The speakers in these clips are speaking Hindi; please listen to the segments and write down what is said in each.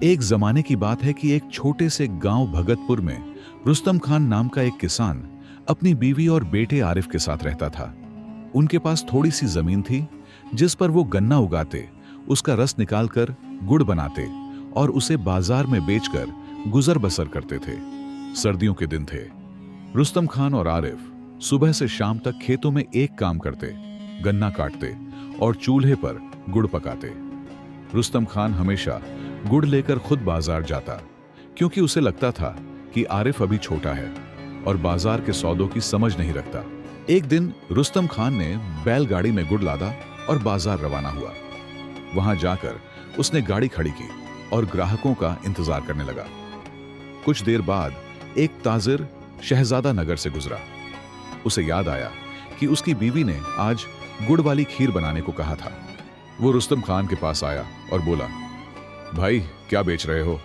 एक जमाने की बात है कि एक छोटे से गांव भगतपुर में रुस्तम खान नाम का एक किसान अपनी बीवी और बेटे आरिफ के साथ रहता था। उनके पास थोड़ी सी जमीन थी जिस पर वो गन्ना उगाते, उसका रस निकालकर गुड़ बनाते और उसे बाजार में बेचकर गुजर बसर करते थे। सर्दियों के दिन थे। रुस्तम खान और आरिफ सुबह से शाम तक खेतों में एक काम करते, गन्ना काटते और चूल्हे पर गुड़ पकाते। रुस्तम खान हमेशा गुड़ लेकर खुद बाजार जाता, क्योंकि उसे लगता था कि आरिफ अभी छोटा है और बाजार के सौदों की समझ नहीं रखता। एक दिन रुस्तम खान ने बैलगाड़ी में गुड़ लादा और बाजार रवाना हुआ। वहां जाकर उसने गाड़ी खड़ी की और ग्राहकों का इंतजार करने लगा। कुछ देर बाद एक ताजिर शहजादा नगर से गुजरा। उसे याद आया कि उसकी बीवी ने आज गुड़ वाली खीर बनाने को कहा था। वो रुस्तम खान के पास आया और बोला, भाई क्या बेच रहे हो?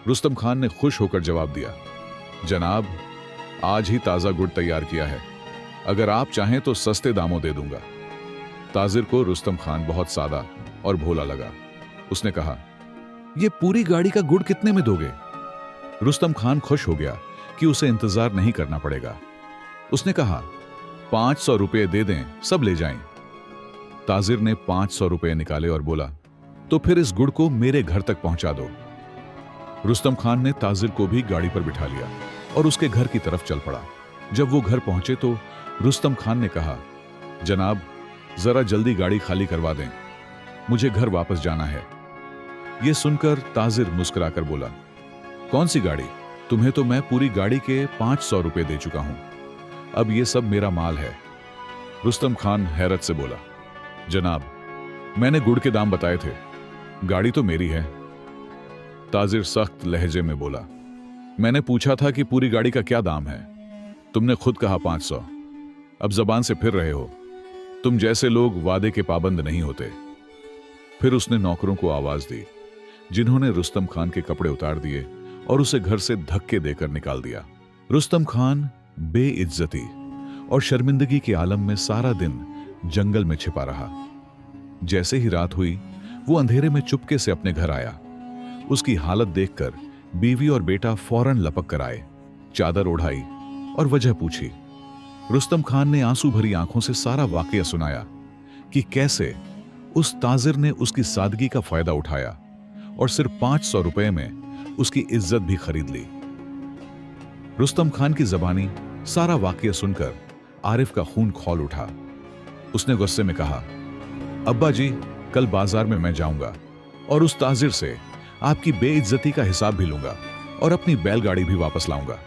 रुस्तम खान ने खुश होकर जवाब दिया, जनाब आज ही ताजा गुड़ तैयार किया है, अगर आप चाहें तो सस्ते दामों दे दूंगा। ताजिर को रुस्तम खान बहुत सादा और भोला लगा। उसने कहा, यह पूरी गाड़ी का गुड़ कितने में दोगे? रुस्तम खान खुश हो गया कि उसे इंतजार नहीं करना पड़ेगा। उसने कहा, 500 रुपये दे दें, सब ले जाएं। ताजिर ने 500 रुपये निकाले और बोला, तो फिर इस गुड़ को मेरे घर तक पहुंचा दो। रुस्तम खान ने ताजिर को भी गाड़ी पर बिठा लिया और उसके घर की तरफ चल पड़ा। जब वो घर पहुंचे तो रुस्तम खान ने कहा, जनाब जरा जल्दी गाड़ी खाली करवा दें, मुझे घर वापस जाना है। यह सुनकर ताजिर मुस्कुराकर बोला, कौन सी गाड़ी? तुम्हें तो मैं पूरी गाड़ी के 500 रुपये दे चुका हूं, अब यह सब मेरा माल है। रुस्तम खान हैरत से बोला, जनाब मैंने गुड़ के दाम बताए थे, गाड़ी तो मेरी है। ताजिर सख्त लहजे में बोला, मैंने पूछा था कि पूरी गाड़ी का क्या दाम है, तुमने खुद कहा 500। अब जबान से फिर रहे हो, तुम जैसे लोग वादे के पाबंद नहीं होते। फिर उसने नौकरों को आवाज दी, जिन्होंने रुस्तम खान के कपड़े उतार दिए और उसे घर से धक्के देकर निकाल दिया। रुस्तम खान बेइज्जती और शर्मिंदगी के आलम में सारा दिन जंगल में छिपा रहा। जैसे ही रात हुई वो अंधेरे में चुपके से अपने घर आया। उसकी हालत देखकर बीवी और बेटा फौरन लपक कर आए, चादर ओढ़ाई और वजह पूछी। रुस्तम खान ने आंसू भरी आंखों से सारा वाकया सुनाया कि कैसे उस ताजिर ने उसकी सादगी का फायदा उठाया और सिर्फ 500 रुपए में उसकी इज्जत भी खरीद ली। रुस्तम खान की जबानी सारा वाकया सुनकर आरिफ का खून खौल उठा। उसने गुस्से में कहा, अब्बा जी कल बाजार में मैं जाऊंगा और उस ताजिर से आपकी बेइज्जती का हिसाब भी लूंगा और अपनी बैलगाड़ी भी वापस लाऊंगा।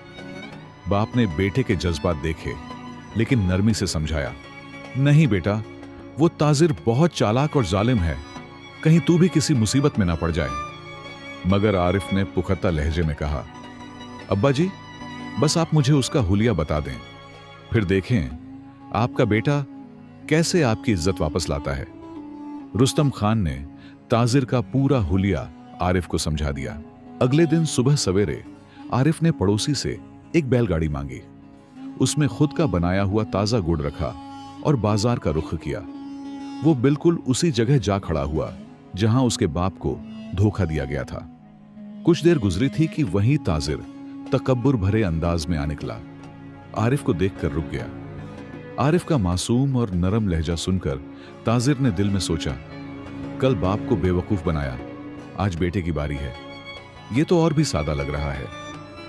बाप ने बेटे के जज्बात देखे लेकिन नरमी से समझाया, नहीं बेटा, वो ताजिर बहुत चालाक और जालिम है, कहीं तू भी किसी मुसीबत में ना पड़ जाए। मगर आरिफ ने पुख्ता लहजे में कहा, अब्बा जी बस आप मुझे उसका हुलिया बता दें, फिर देखें आपका बेटा कैसे आपकी इज्जत वापस लाता है। रुस्तम खान ने ताजिर का पूरा हुलिया आरिफ को समझा दिया। अगले दिन सुबह सवेरे आरिफ ने पड़ोसी से एक बैलगाड़ी मांगी। उसमें खुद का बनाया हुआ ताजा गुड़ रखा और बाजार का रुख किया। वो बिल्कुल उसी जगह जा खड़ा हुआ जहां उसके बाप को धोखा दिया गया था। कुछ देर गुजरी थी कि वहीं ताजिर तकब्बुर भरे अंदाज में आ निकला। आरिफ को देखकर रुक गया। आरिफ का मासूम और नरम लहजा सुनकर ताजिर ने दिल में सोचा, कल बाप को बेवकूफ बनाया, आज बेटे की बारी है। ये तो और भी सादा लग रहा है,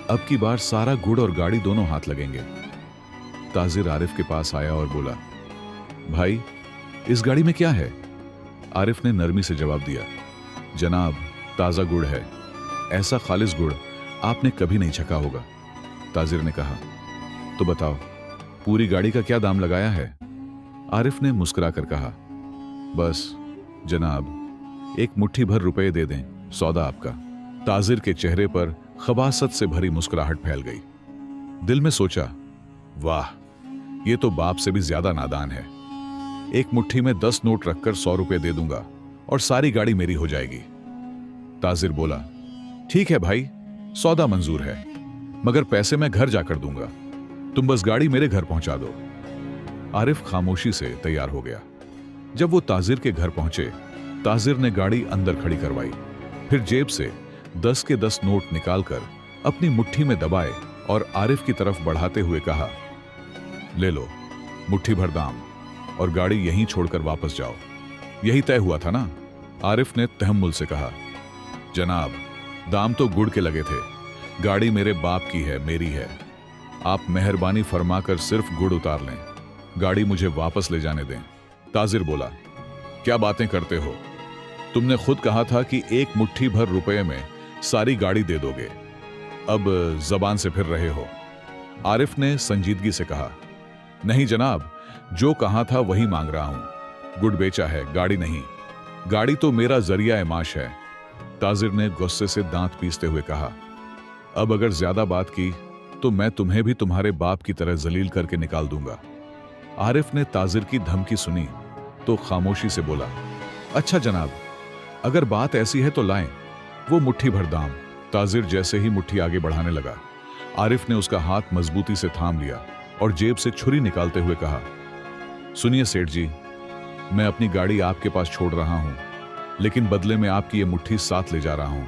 अब की बार सारा गुड़ और गाड़ी दोनों हाथ लगेंगे। ताजिर आरिफ के पास आया और बोला, भाई इस गाड़ी में क्या है? आरिफ ने नरमी से जवाब दिया, जनाब ताजा गुड़ है, ऐसा खालिस गुड़ आपने कभी नहीं छका होगा। ताजिर ने कहा, तो बताओ पूरी गाड़ी का क्या दाम लगाया है? आरिफ ने मुस्कुराकर कहा, बस जनाब एक मुट्ठी भर रुपए दे दें, सौदा आपका। ताजिर के चेहरे पर खबासत से भरी मुस्कुराहट फैल गई। दिल में सोचा, वाह ये तो बाप से भी ज्यादा नादान है। एक मुट्ठी में 10 नोट रखकर 100 रुपए दे दूंगा और सारी गाड़ी मेरी हो जाएगी। ताजिर बोला, ठीक है भाई, सौदा मंजूर है, मगर पैसे मैं घर जाकर दूंगा, तुम बस गाड़ी मेरे घर पहुंचा दो। आरिफ खामोशी से तैयार हो गया। जब वो ताजिर के घर पहुंचे, ताजिर ने गाड़ी अंदर खड़ी करवाई, फिर जेब से 10 के 10 नोट निकालकर अपनी मुट्ठी में दबाए और आरिफ की तरफ बढ़ाते हुए कहा, ले लो, मुट्ठी भर दाम, और गाड़ी यहीं छोड़कर वापस जाओ। यही तय हुआ था ना? आरिफ ने तहम्मुल से कहा। जनाब, दाम तो गुड़ के लगे थे, गाड़ी मेरे बाप की है, मेरी है। आप मेहरबानी फरमाकर सिर्फ गुड़ उतार लें, गाड़ी मुझे वापस ले जाने दें। ताजिर बोला, क्या बातें करते हो? तुमने खुद कहा था कि एक मुट्ठी भर रुपए में सारी गाड़ी दे दोगे, अब जबान से फिर रहे हो। आरिफ ने संजीदगी से कहा, नहीं जनाब, जो कहा था वही मांग रहा हूं। गुड़ बेचा है, गाड़ी नहीं। गाड़ी तो मेरा जरिया माश है। ताजिर ने गुस्से से दांत पीसते हुए कहा, अब अगर ज्यादा बात की तो मैं तुम्हें भी तुम्हारे बाप की तरह जलील करके निकाल दूंगा। आरिफ ने ताजिर की धमकी सुनी तो खामोशी से बोला, अच्छा जनाब, अगर बात ऐसी है तो लाएं, वो मुट्ठी भर दाम। ताजिर जैसे ही मुट्ठी आगे बढ़ाने लगा, आरिफ ने उसका हाथ मजबूती से थाम लिया और जेब से छुरी निकालते हुए कहा, सुनिए सेठ जी, मैं अपनी गाड़ी आपके पास छोड़ रहा हूं, लेकिन बदले में आपकी ये मुट्ठी साथ ले जा रहा हूं।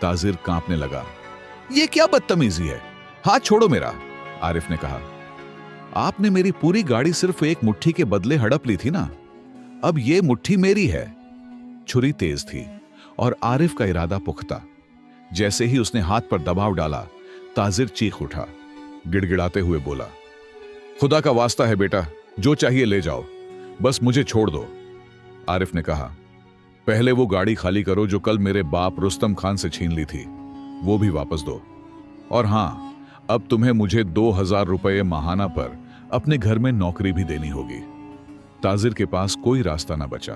ताजिर कांपने लगा, ये क्या बदतमीजी है, हाथ छोड़ो मेरा। आरिफ ने कहा, आपने मेरी पूरी गाड़ी सिर्फ एक मुट्ठी के बदले हड़प ली थी ना, अब ये मुट्ठी मेरी है। छुरी तेज थी और आरिफ का इरादा पुख्ता। जैसे ही उसने हाथ पर दबाव डाला, ताजिर चीख उठा, गिड़गिड़ाते हुए बोला, खुदा का वास्ता है बेटा, जो चाहिए ले जाओ, बस मुझे छोड़ दो। आरिफ ने कहा, पहले वो गाड़ी खाली करो जो कल मेरे बाप रुस्तम खान से छीन ली थी, वो भी वापस दो। और हां, अब तुम्हें मुझे 2000 रुपये माहाना पर अपने घर में नौकरी भी देनी होगी। ताजिर के पास कोई रास्ता ना बचा।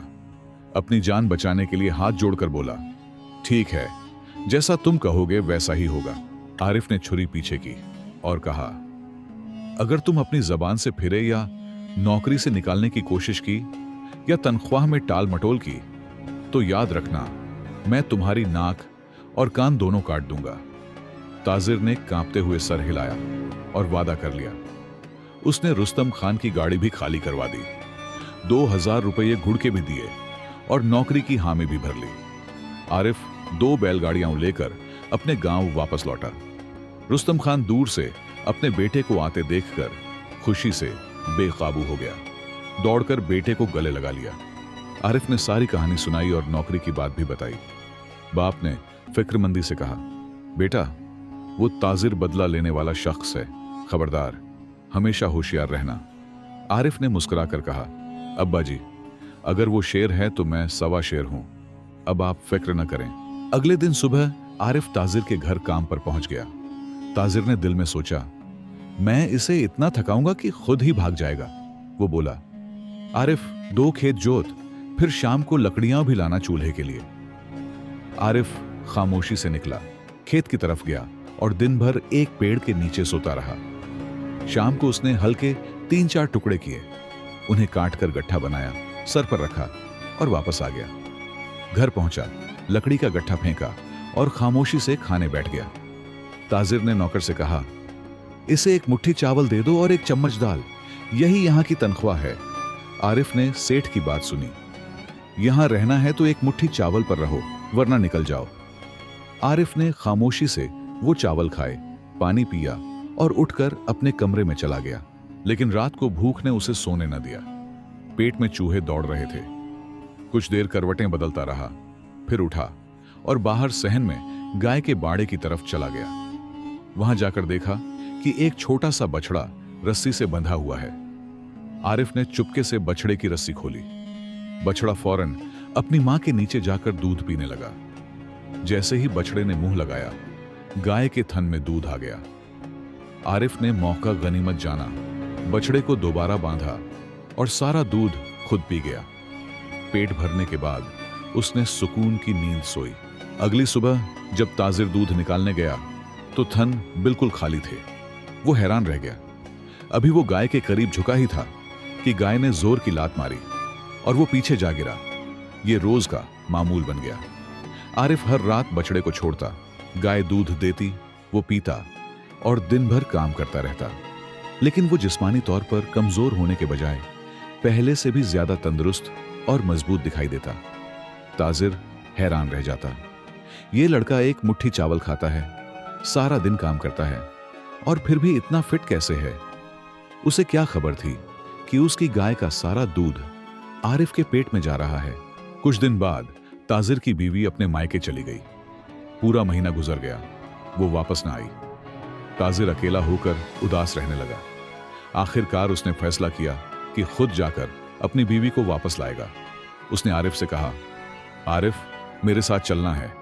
अपनी जान बचाने के लिए हाथ जोड़कर बोला, ठीक है, जैसा तुम कहोगे वैसा ही होगा। आरिफ ने छुरी पीछे की और कहा, अगर तुम अपनी जबान से फिरे या नौकरी से निकालने की कोशिश की या तनख्वाह में टाल मटोल की, तो याद रखना, मैं तुम्हारी नाक और कान दोनों काट दूंगा। ताजिर ने कांपते हुए सर हिलाया और वादा कर लिया। उसने रुस्तम खान की गाड़ी भी खाली करवा दी, 2000 रुपये गुड़ के भी दिए और नौकरी की हामी भी भर ली। आरिफ 2 बैलगाड़ियां लेकर अपने गांव वापस लौटा। रुस्तम खान दूर से अपने बेटे को आते देखकर खुशी से बेकाबू हो गया, दौड़कर बेटे को गले लगा लिया। आरिफ ने सारी कहानी सुनाई और नौकरी की बात भी बताई। बाप ने फिक्रमंदी से कहा, बेटा, वो ताजिर बदला लेने वाला शख्स है, खबरदार, हमेशा होशियार रहना। आरिफ ने मुस्कुराकर कहा, अब्बा जी, अगर वो शेर है तो मैं सवा शेर हूं, अब आप फिक्र न करें। अगले दिन सुबह आरिफ ताजिर के घर काम पर पहुंच गया। ताजिर ने दिल में सोचा, मैं इसे इतना थकाऊंगा कि खुद ही भाग जाएगा। वो बोला, आरिफ, 2 खेत जोत, फिर शाम को लकड़ियां भी लाना चूल्हे के लिए। आरिफ खामोशी से निकला, खेत की तरफ गया और दिन भर एक पेड़ के नीचे सोता रहा। शाम को उसने हल्के 3-4 टुकड़े किए, उन्हें काटकर गट्ठा बनाया, सर पर रखा और वापस आ गया। घर पहुंचा, लकड़ी का गट्ठा फेंका और खामोशी से खाने बैठ गया। ताजिर ने नौकर से कहा, इसे एक मुट्ठी चावल दे दो और एक चम्मच दाल, यही यहां की तनख्वाह है। आरिफ ने सेठ की बात सुनी, यहां रहना है तो एक मुट्ठी चावल पर रहो, वरना निकल जाओ। आरिफ ने खामोशी से वो चावल खाए, पानी पिया और उठकर अपने कमरे में चला गया। लेकिन रात को भूख ने उसे सोने न दिया। पेट में चूहे दौड़ रहे थे। कुछ देर करवटें बदलता रहा, फिर उठा और बाहर सहन में गाय के बाड़े की तरफ चला गया। वहां जाकर देखा कि एक छोटा सा बछड़ा रस्सी से बंधा हुआ है। आरिफ ने चुपके से बछड़े की रस्सी खोली। बछड़ा फौरन अपनी मां के नीचे जाकर दूध पीने लगा। जैसे ही बछड़े ने मुंह लगाया, गाय के थन में दूध आ गया। आरिफ ने मौका गनीमत जाना, बछड़े को दोबारा बांधा और सारा दूध खुद पी गया। पेट भरने के बाद उसने सुकून की नींद सोई। अगली सुबह जब ताजिर दूध निकालने गया तो थन बिल्कुल खाली थे। वो हैरान रह गया। अभी वो गाय के करीब झुका ही था कि गाय ने जोर की लात मारी और वो पीछे जा गिरा। ये रोज का मामूल बन गया। आरिफ हर रात बछड़े को छोड़ता, गाय दूध देती, वो पीता और दिन भर काम करता रहता। लेकिन वो जिस्मानी तौर पर कमजोर होने के बजाय पहले से भी ज्यादा तंदुरुस्त और मजबूत दिखाई देता। ताजिर हैरान रह जाता। ये लड़का एक मुट्ठी चावल खाता है, सारा दिन काम करता है और फिर भी इतना फिट कैसे है? उसे क्या खबर थी कि उसकी गाय का सारा दूध आरिफ के पेट में जा रहा है। कुछ दिन बाद ताजिर की बीवी अपने मायके चली गई। पूरा महीना गुजर गया, वो वापस ना आई। ताजिर अकेला होकर उदास रहने लगा। आखिरकार उसने फैसला किया कि खुद जाकर अपनी बीवी को वापस लाएगा। उसने आरिफ से कहा, आरिफ, मेरे साथ चलना है,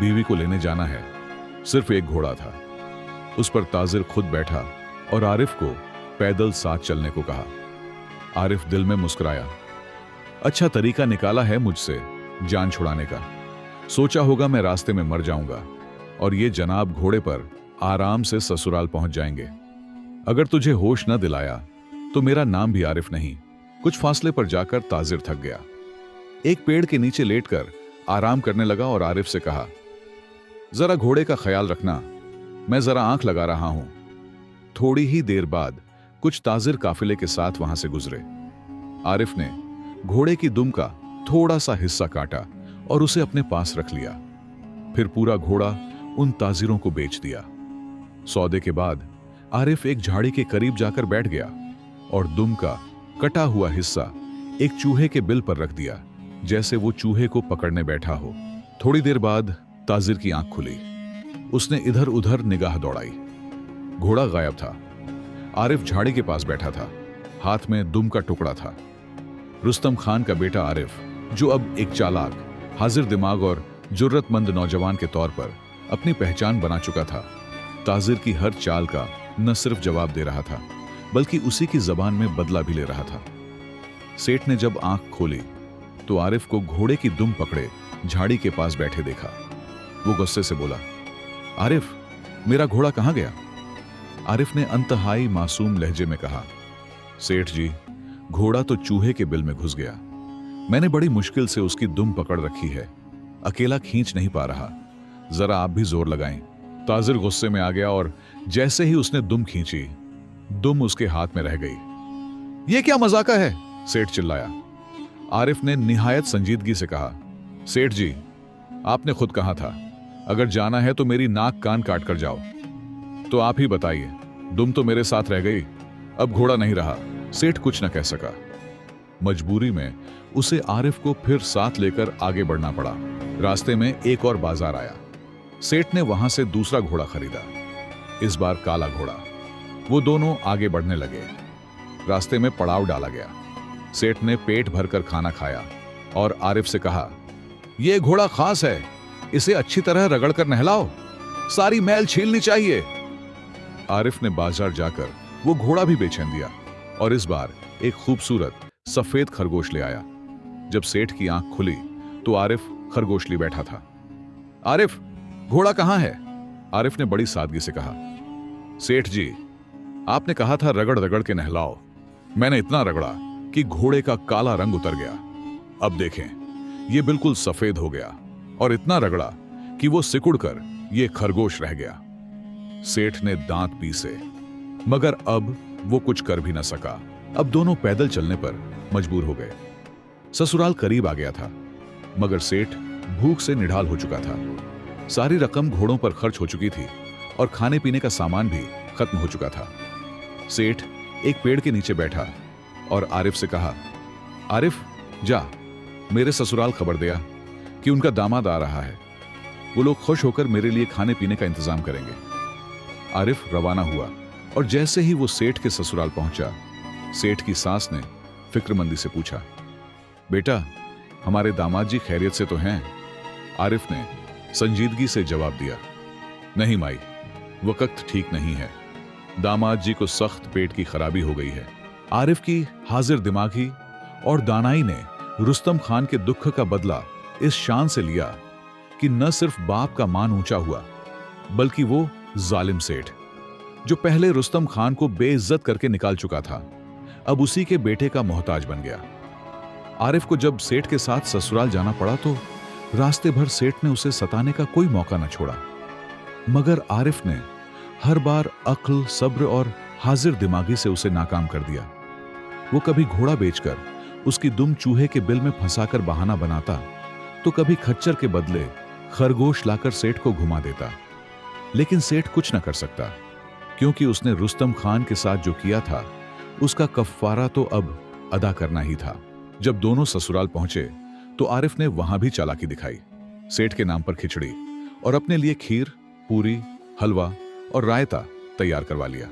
बीवी को लेने जाना है। सिर्फ एक घोड़ा था, उस पर ताजिर खुद बैठा और आरिफ को पैदल साथ चलने को कहा। आरिफ दिल में मुस्कुराया। अच्छा तरीका निकाला है मुझसे जान छुड़ाने का। सोचा होगा मैं रास्ते में मर जाऊंगा और ये जनाब घोड़े पर आराम से ससुराल पहुंच जाएंगे। अगर तुझे होश न दिलाया तो मेरा नाम भी आरिफ नहीं। कुछ फासले पर जाकर ताजिर थक गया, एक पेड़ के नीचे लेटकर आराम करने लगा और आरिफ से कहा, जरा घोड़े का ख्याल रखना, मैं जरा आंख लगा रहा हूं। थोड़ी ही देर बाद कुछ ताजिर काफिले के साथ वहां से गुजरे। आरिफ ने घोड़े की दुम का थोड़ा सा हिस्सा काटा और उसे अपने पास रख लिया। फिर पूरा घोड़ा उन ताजिरों को बेच दिया। सौदे के बाद आरिफ एक झाड़ी के करीब जाकर बैठ गया और दुम का कटा हुआ हिस्सा एक चूहे के बिल पर रख दिया, जैसे वो चूहे को पकड़ने बैठा हो। थोड़ी देर बाद ताजिर की आंख खुली। उसने इधर उधर निगाह दौड़ाई। घोड़ा गायब था। आरिफ झाड़ी के पास बैठा था, हाथ में दुम का टुकड़ा था। रुस्तम खान का बेटा आरिफ, जो अब एक चालाक, हाजिर दिमाग और जुर्रतमंद नौजवान के तौर पर अपनी पहचान बना चुका था, ताजिर की हर चाल का न सिर्फ जवाब दे रहा था बल्कि उसी की जबान में बदला भी ले रहा था। सेठ ने जब आंख खोली तो आरिफ को घोड़े की दुम पकड़े झाड़ी के पास बैठे देखा। वो गुस्से से बोला, आरिफ, मेरा घोड़ा कहां गया? आरिफ ने अंतहाई मासूम लहजे में कहा, सेठ जी, घोड़ा तो चूहे के बिल में घुस गया। मैंने बड़ी मुश्किल से उसकी दुम पकड़ रखी है, अकेला खींच नहीं पा रहा, जरा आप भी जोर लगाएं। ताजिर गुस्से में आ गया और जैसे ही उसने दुम खींची, दुम उसके हाथ में रह गई। यह क्या मजाका है? सेठ चिल्लाया। आरिफ ने निहायत संजीदगी से कहा, सेठ जी, आपने खुद कहा था अगर जाना है तो मेरी नाक कान काट कर जाओ। तो आप ही बताइए, दुम तो मेरे साथ रह गई, अब घोड़ा नहीं रहा। सेठ कुछ न कह सका। मजबूरी में उसे आरिफ को फिर साथ लेकर आगे बढ़ना पड़ा। रास्ते में एक और बाजार आया। सेठ ने वहां से दूसरा घोड़ा खरीदा, इस बार काला घोड़ा। वो दोनों आगे बढ़ने लगे। रास्ते में पड़ाव डाला गया। सेठ ने पेट भरकर खाना खाया और आरिफ से कहा, यह घोड़ा खास है, इसे अच्छी तरह रगड़कर नहलाओ, सारी मैल छीलनी चाहिए। आरिफ ने बाजार जाकर वो घोड़ा भी बेचैन दिया और इस बार एक खूबसूरत सफेद खरगोश ले आया। जब सेठ की आंख खुली तो आरिफ खरगोश लिए बैठा था। आरिफ, घोड़ा कहां है? आरिफ ने बड़ी सादगी से कहा, सेठ जी, आपने कहा था रगड़ रगड़ के नहलाओ। मैंने इतना रगड़ा कि घोड़े का काला रंग उतर गया। अब देखें, यह बिल्कुल सफेद हो गया और इतना रगड़ा कि वो सिकुड़कर यह खरगोश रह गया। सेठ ने दांत पीसे, मगर अब वो कुछ कर भी न सका। अब दोनों पैदल चलने पर मजबूर हो गए। ससुराल करीब आ गया था, मगर सेठ भूख से निढाल हो चुका था। सारी रकम घोड़ों पर खर्च हो चुकी थी और खाने पीने का सामान भी खत्म हो चुका था। सेठ एक पेड़ के नीचे बैठा और आरिफ से कहा, आरिफ, जा मेरे ससुराल खबर दिया कि उनका दामाद आ रहा है। वो लोग खुश होकर मेरे लिए खाने पीने का इंतजाम करेंगे। आरिफ रवाना हुआ और जैसे ही वो सेठ के ससुराल पहुंचा, सेठ की सास ने फिक्रमंदी से पूछा, बेटा, हमारे दामाद जी खैरियत से तो हैं? आरिफ ने संजीदगी से जवाब दिया, नहीं माई, वक्त ठीक नहीं है, दामाद जी को सख्त पेट की खराबी हो गई है। आरिफ की हाजिर दिमागी और दानाई ने रुस्तम खान के दुख का बदला इस शान से लिया कि न सिर्फ बाप का मान ऊंचा हुआ, बल्कि वो जालिम सेठ, जो पहले रुस्तम खान को बेइज्जत करके निकाल चुका था, अब उसी के बेटे का मोहताज बन गया। आरिफ को जब सेठ के साथ ससुराल जाना पड़ा तो रास्ते भर सेठ ने उसे सताने का कोई मौका न छोड़ा, मगर आरिफ ने हर बार अक्ल, सब्र और हाजिर दिमागी से उसे नाकाम कर दिया। वो कभी घोड़ा बेचकर उसकी दुम चूहे के बिल में फंसाकर बहाना बनाता, तो कभी खच्चर के बदले खरगोश लाकर सेठ को घुमा देता, लेकिन सेठ कुछ न कर सकता, क्योंकि उसने रुस्तम खान के साथ जो किया था उसका कफ्फारा तो अब अदा करना ही था। जब दोनों ससुराल पहुंचे तो आरिफ ने वहां भी चालाकी दिखाई। सेठ के नाम पर खिचड़ी और अपने लिए खीर, पूरी, हलवा और रायता तैयार करवा लिया।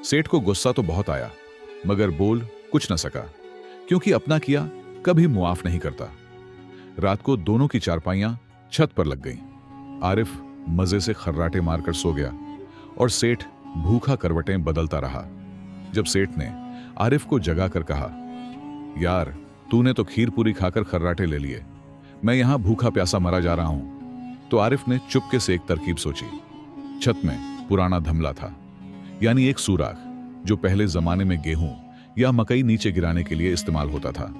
सेठ को गुस्सा तो बहुत आया, मगर बोल कुछ न सका, क्योंकि अपना किया कभी मुआफ नहीं करता। रात को दोनों की चारपाइयां छत पर लग गईं। आरिफ मजे से खर्राटे मारकर सो गया और सेठ भूखा करवटें बदलता रहा। जब सेठ ने आरिफ को जगाकर कहा, यार तूने तो खीर पूरी खाकर खर्राटे ले लिए, मैं यहां भूखा प्यासा मरा जा रहा हूं, तो आरिफ ने चुपके से एक तरकीब सोची। छत में पुराना धमला था, यानी एक सुराख, जो पहले जमाने में गेहूं या मकई नीचे गिराने के लिए इस्तेमाल होता था।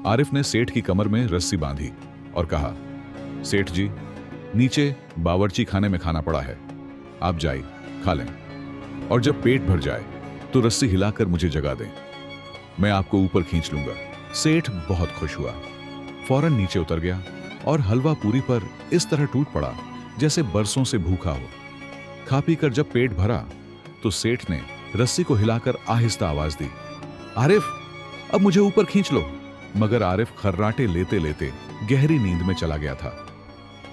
आरिफ ने सेठ की कमर में रस्सी बांधी और कहा, सेठ जी, नीचे बावर्ची खाने में खाना पड़ा है, आप जाइए खा लें, और जब पेट भर जाए तो रस्सी हिलाकर मुझे जगा दें, मैं आपको ऊपर खींच लूंगा। सेठ बहुत खुश हुआ, फौरन नीचे उतर गया और हलवा पूरी पर इस तरह टूट पड़ा जैसे बरसों से भूखा हो। खा पीकर जब पेट भरा तो सेठ ने रस्सी को हिलाकर आहिस्ता आवाज दी, आरिफ अब मुझे ऊपर खींच लो। मगर आरिफ खर्राटे लेते लेते गहरी नींद में चला गया था।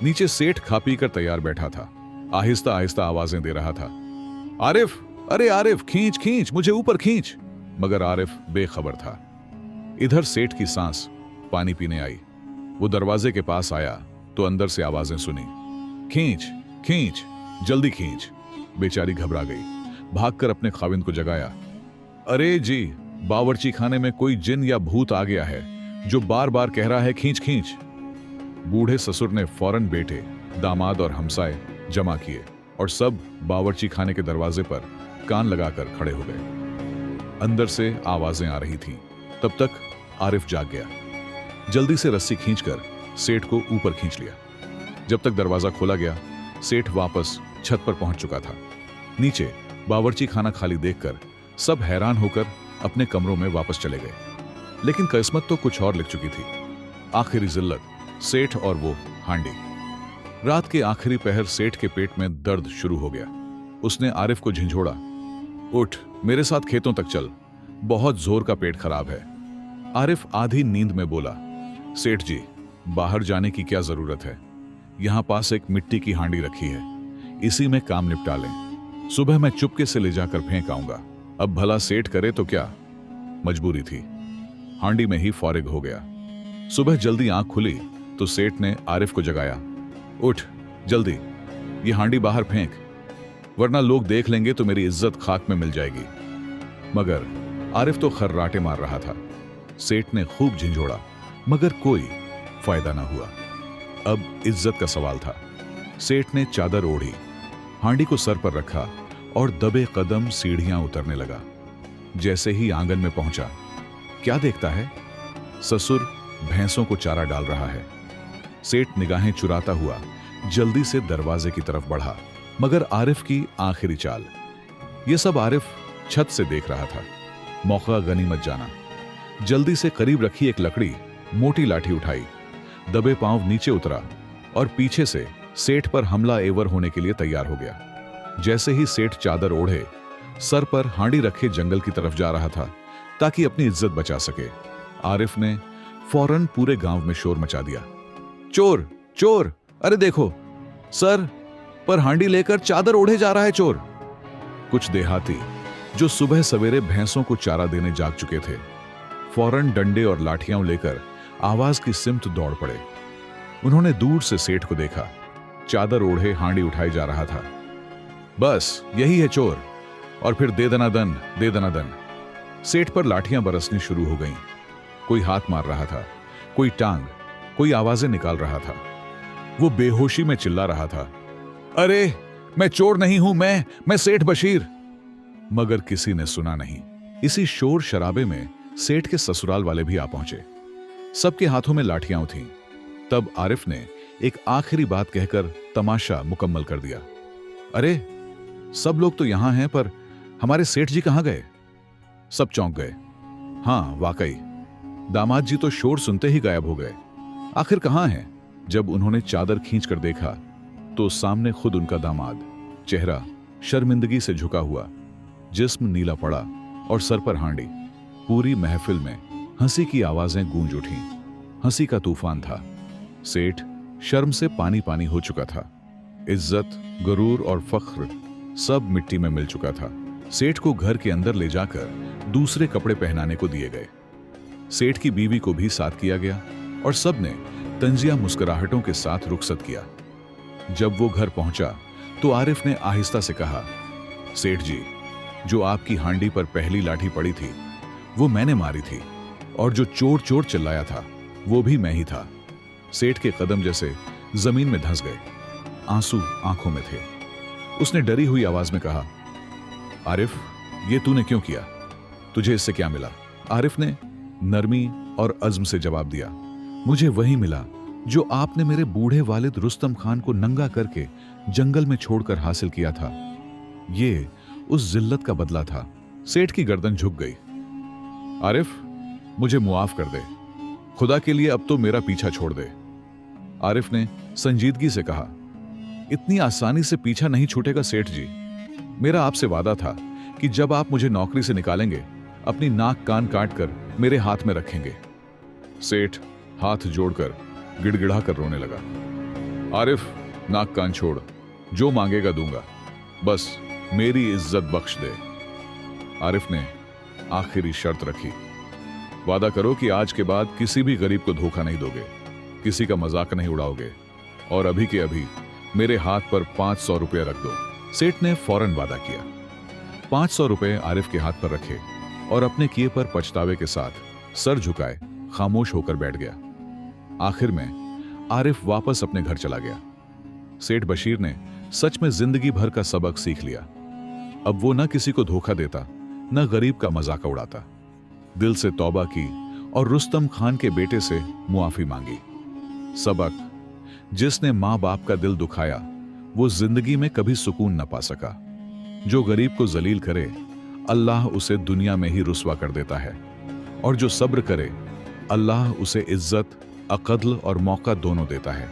नीचे सेठ खा पीकर तैयार बैठा था, आहिस्ता आहिस्ता आवाजें दे रहा था, आरिफ, अरे आरिफ, खींच खींच, मुझे ऊपर खींच। मगर आरिफ बेखबर था। इधर सेठ की सांस पानी पीने आई। वो दरवाजे के पास आया तो अंदर से आवाजें सुनी, खींच खींच, जल्दी खींच। बेचारी घबरा गई, भागकर अपने खाविंद को जगाया, अरे जी, बावर्ची खाने में कोई जिन या भूत आ गया है जो बार बार कह रहा है खींच खींच। बूढ़े ससुर ने फौरन बेटे, दामाद और हमसाए जमा किए और सब बावर्ची खाने के दरवाजे पर कान लगाकर खड़े हो गए। अंदर से आवाजें आ रही थीं। तब तक आरिफ जाग गया। जल्दी से रस्सी खींचकर सेठ को ऊपर खींच लिया। जब तक दरवाजा खोला गया, सेठ वापस छत पर पहुंच चुका था। नीचे बावर्ची खाना खाली देखकर सब हैरान होकर अपने कमरों में वापस चले गए। लेकिन किस्मत तो कुछ और लिख चुकी थी। आखिरी जिल्लत, सेठ और वो हांडी। रात के आखिरी पहर सेठ के पेट में दर्द शुरू हो गया। उसने आरिफ को झिंझोड़ा, उठ, मेरे साथ खेतों तक चल, बहुत जोर का पेट खराब है। आरिफ आधी नींद में बोला, सेठ जी, बाहर जाने की क्या जरूरत है, यहां पास एक मिट्टी की हांडी रखी है, इसी में काम निपटा लें, सुबह मैं चुपके से ले जाकर फेंक आऊंगा। अब भला सेठ करे तो क्या, मजबूरी थी। हांडी में ही फौरिग हो गया। सुबह जल्दी आंख खुली तो सेठ ने आरिफ को जगाया, उठ जल्दी, ये हांडी बाहर फेंक, वरना लोग देख लेंगे तो मेरी इज्जत खाक में मिल जाएगी। मगर आरिफ तो खर्राटे मार रहा था। सेठ ने खूब झिंझोड़ा, मगर कोई फायदा ना हुआ। अब इज्जत का सवाल था। सेठ ने चादर ओढ़ी, हांडी को सर पर रखा और दबे कदम सीढ़ियां उतरने लगा। जैसे ही आंगन में पहुंचा, क्या देखता है, ससुर भैंसों को चारा डाल रहा है। सेठ निगाहें चुराता हुआ जल्दी से दरवाजे की तरफ बढ़ा, मगर आरिफ की आखिरी चाल। यह सब आरिफ छत से देख रहा था। मौका गनीमत जाना। जल्दी से करीब रखी एक लकड़ी, मोटी लाठी उठाई, दबे पांव नीचे उतरा और पीछे से सेठ पर हमला एवर होने के लिए तैयार हो गया। जैसे ही सेठ चादर ओढ़े सर पर हांडी रखे जंगल की तरफ जा रहा था ताकि अपनी इज्जत बचा सके, आरिफ ने फौरन पूरे गांव में शोर मचा दिया, चोर चोर, अरे देखो, सर पर हांडी लेकर चादर ओढ़े जा रहा है चोर। कुछ देहाती जो सुबह सवेरे भैंसों को चारा देने जाग चुके थे, फौरन डंडे और लाठियां लेकर आवाज की सिमत दौड़ पड़े। उन्होंने दूर से सेठ को देखा, चादर ओढ़े हांडी उठाई जा रहा था। बस यही है चोर, और फिर दे दनादन दे दनादन। सेठ पर लाठियां बरसनी शुरू हो गईं। कोई हाथ मार रहा था, कोई टांग, कोई आवाजें निकाल रहा था। वो बेहोशी में चिल्ला रहा था, अरे मैं चोर नहीं हूं, मैं सेठ बशीर। मगर किसी ने सुना नहीं। इसी शोर शराबे में सेठ के ससुराल वाले भी आ पहुंचे। सबके हाथों में लाठियां थीं। तब आरिफ ने एक आखिरी बात कहकर तमाशा मुकम्मल कर दिया, अरे सब लोग तो यहां हैं, पर हमारे सेठ जी कहां गए? सब चौंक गए। हां वाकई, दामाद जी तो शोर सुनते ही गायब हो गए। आखिर कहां हैं? जब उन्होंने चादर खींचकर देखा तो सामने खुद उनका दामाद, चेहरा शर्मिंदगी से झुका हुआ, जिस्म नीला पड़ा और सर पर हांडी। पूरी महफिल में हंसी की आवाजें गूंज उठी। हंसी का तूफान था। सेठ शर्म से पानी पानी हो चुका था। इज्जत, गुरूर और फख्र सब मिट्टी में मिल चुका था। सेठ को घर के अंदर ले जाकर दूसरे कपड़े पहनाने को दिए गए। सेठ की बीवी को भी साथ किया गया और सबने तंजिया मुस्कुराहटों के साथ रुखसत किया। जब वो घर पहुंचा तो आरिफ ने आहिस्ता से कहा, सेठ जी, जो आपकी हांडी पर पहली लाठी पड़ी थी वो मैंने मारी थी, और जो चोर चोर चिल्लाया था वो भी मैं ही था। सेठ के कदम जैसे जमीन में धंस गए। आंसू आंखों में थे। उसने डरी हुई आवाज में कहा, आरिफ, ये तूने क्यों किया? तुझे इससे क्या मिला? आरिफ ने नरमी और अज़्म से जवाब दिया, मुझे वही मिला जो आपने मेरे बूढ़े वालिद रुस्तम खान को नंगा करके जंगल में छोड़कर हासिल किया था। ये उस जिल्लत का बदला था। सेठ की गर्दन झुक गई। आरिफ, मुझे मुआफ कर दे। खुदा के लिए अब तो मेरा पीछा छोड़ दे। आरिफ ने संजीदगी से कहा, इतनी आसानी से पीछा नहीं छूटेगा सेठ जी। मेरा आपसे वादा था कि जब आप मुझे नौकरी से निकालेंगे अपनी नाक कान काट कर मेरे हाथ में रखेंगे। सेठ हाथ जोड़कर गिड़गिड़ा कर रोने लगा। आरिफ, नाक कान छोड़, जो मांगेगा दूंगा, बस मेरी इज्जत बख्श दे। आरिफ ने आखिरी शर्त रखी, वादा करो कि आज के बाद किसी भी गरीब को धोखा नहीं दोगे, किसी का मजाक नहीं उड़ाओगे, और अभी के अभी मेरे हाथ पर 500 रुपये रख दो। सेठ ने फौरन वादा किया। 500 रुपये आरिफ के हाथ पर रखे और अपने किए पर पछतावे के साथ सर झुकाए खामोश होकर बैठ गया। आखिर में आरिफ वापस अपने घर चला गया। सेठ बशीर ने सच में जिंदगी भर का सबक सीख लिया। अब वो न किसी को धोखा देता, न गरीब का मजाक उड़ाता। दिल से तौबा की और रुस्तम खान के बेटे से मुआफी मांगी। सबक, जिसने मां बाप का दिल दुखाया वो जिंदगी में कभी सुकून न पा सका। जो गरीब को जलील करे अल्लाह उसे दुनिया में ही रुस्वा कर देता है, और जो सब्र करे अल्लाह उसे इज्जत, अक़द्ल और मौका दोनों देता है।